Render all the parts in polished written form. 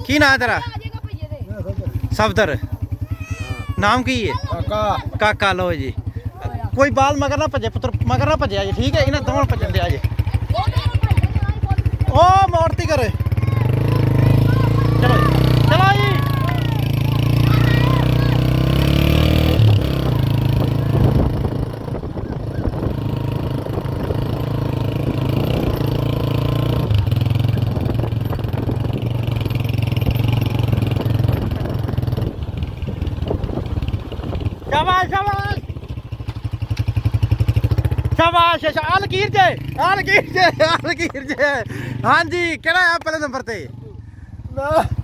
की ना तेरा? सफदर। नाम की है? काका। लो जी, कोई बाल मगर ना भजे पुत्र, मगर ना भजे जी, ठीक है? इन्हें दोनों भजन दिया जी। ओ मोड़ती करे। चलो चलो जी। शाबाश शाबाश शाबाश। लकीर जे, लकीर जे, लकीर जे। हाँ जी, केड़ा है पहले नंबर ते?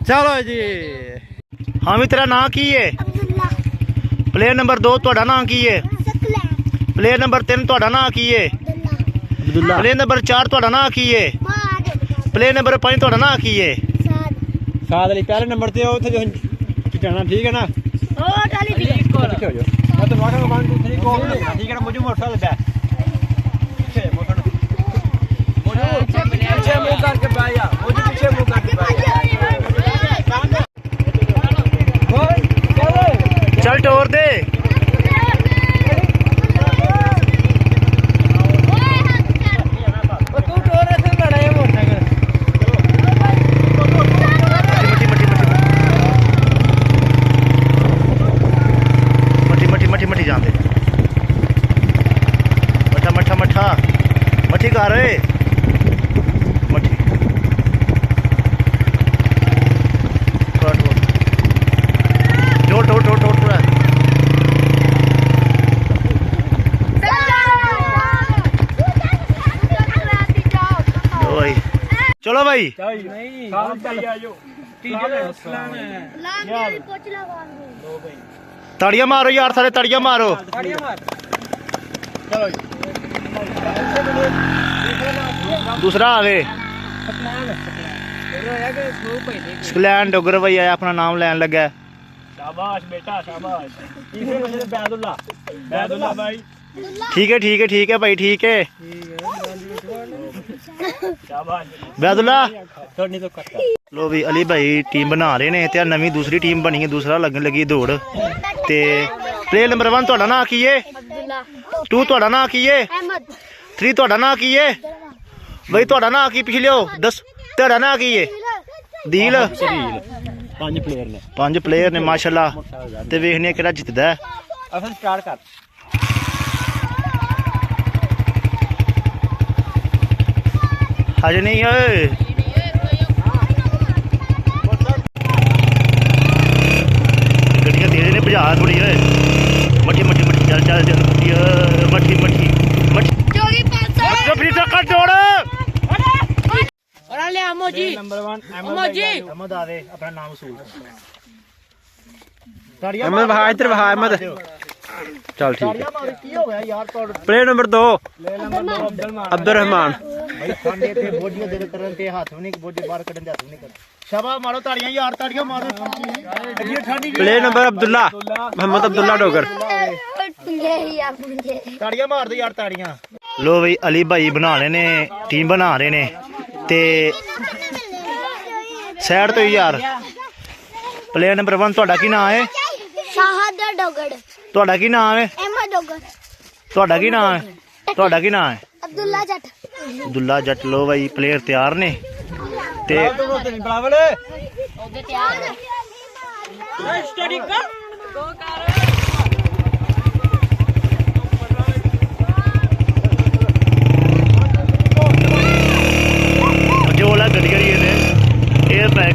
चलो जी। हाँ भी तेरा नाम की है? प्लेयर नंबर 2 ਤੁਹਾਡਾ ਨਾਮ ਕੀ ਹੈ? प्लेयर नंबर 3 ਤੁਹਾਡਾ ਨਾਮ ਕੀ ਹੈ? प्लेयर नंबर 4 ਤੁਹਾਡਾ ਨਾਮ ਕੀ ਹੈ? प्लेयर नंबर 5 ਤੁਹਾਡਾ ਨਾਮ ਕੀ ਹੈ? साद अली पहले नंबर ते उथे जो जाना, ठीक है ना? पीछे हो जाओ। मैं तो माखा 1 2 3 को ठीक है ना? मुझे मोटरसाइकिल पे पीछे मुंह करके बैठा, मुझे पीछे मुंह करके बैठा। चल टोर दे। मठी कर मठी जोड़ जोड़ जोड़ जोड़ पूरा। चलो भाई ताड़ियां मारो यार, सारे ताड़ियां मारो। दूसरा आ गए स्कलैन डोगर भाई आया, अपना नाम लैन लगा। शाबाश बेटा शाबाश। बैदुल्ला भाई। ठीक है ठीक है ठीक है भाई, ठीक है बैदुल्ला। लो भी अली भाई टीम बना रहे ने ते नवी दूसरी टीम बनी है, दूसरा लगन लगी दौड़ ते। प्लेयर नंबर 1 ਤੁਹਾਡਾ नाम की है? 2 ਤੁਹਾਡਾ नाम की है? 3 ਤੁਹਾਡਾ नाम की है? भाई ਤੁਹਾਡਾ नाम की पिछले हो 10 ਤੁਹਾਡਾ नाम की है? दिल। 5 प्लेयर ने माशाल्लाह ते वेखने केड़ा जितदा है। असल स्टार्ट कर। हज नहीं है गड्डियां तेज ने, भजा थोड़ी है। मठी मठी मठी चल चल चल मठी मठी मठी कट जोड़। नंबर 1 अहमद आवे, अपना नाम सूल। अहमद भाई इधर भाई अहमद। चल ठीक है। Player number 2 Abdul Rahman. शाबाश मारो ताड़ियां यार, ताड़ियां मारो। Player number Abdullah, Mohammad Abdullah Dogar. ताड़ियां मार दो यार, ताड़ियां। लो भाई अली भाई बना रहे ने, टीम बना रहे ने ते साइड तो यार। प्लेयर नंबर 1 ਤੁਹਾਡਾ ਕੀ ਨਾਮ ਹੈ? शाहद डोगर। ਤੁਹਾਡਾ ਕੀ ਨਾਮ ਹੈ? अहमद डोगर। ਤੁਹਾਡਾ ਕੀ ਨਾਮ ਹੈ? ਤੁਹਾਡਾ ਕੀ ਨਾਮ ਹੈ? अब्दुल्ला जट। अब्दुल्ला जट। लो भाई प्लेयर तैयार ने ते जो ला गड्डियां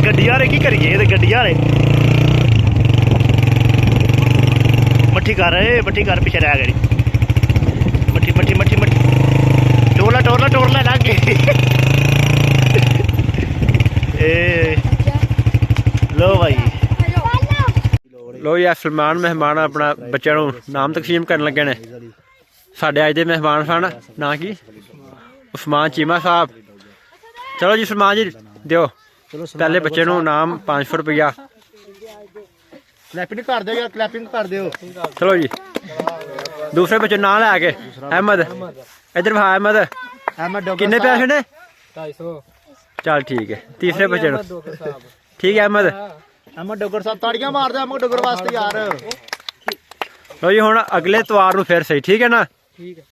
गड्डियां की करिए गड्डियां मट्ठी कर पीछे रह गई। मट्ठी मट्ठी मट्ठी मट्ठी टोरला टोरला टोरला लग गई। लो भाई लो यार सलमान मेहमान अपना बच्चों को नाम तकसीम करन लगे ने। साढ़े अज के मेहमान सन ना कि उस्मान चीमा साहब। चलो जी सलमान जी दियो पहले बच्चे को नाम 500 रुपया। क्लैपिंग कर दो यार, क्लैपिंग कर दो। चलो जी दूसरे बच्चे नाम लैके अहमद इधर भा अहमद किन्ने पैसे ने? 250। चल ठीक है। तीसरे बच्चे ठीक है अहमद ਅਹਿਮਦ ਡੋਗਰ ਸਾਹਿਬ ਤਾੜੀਆਂ ਮਾਰਦੇ ਅਹਿਮਦ ਡੋਗਰ ਵਾਸਤੇ ਯਾਰ। लो जी हुण अगले इतवार नूं फिर सही ठीक है ना।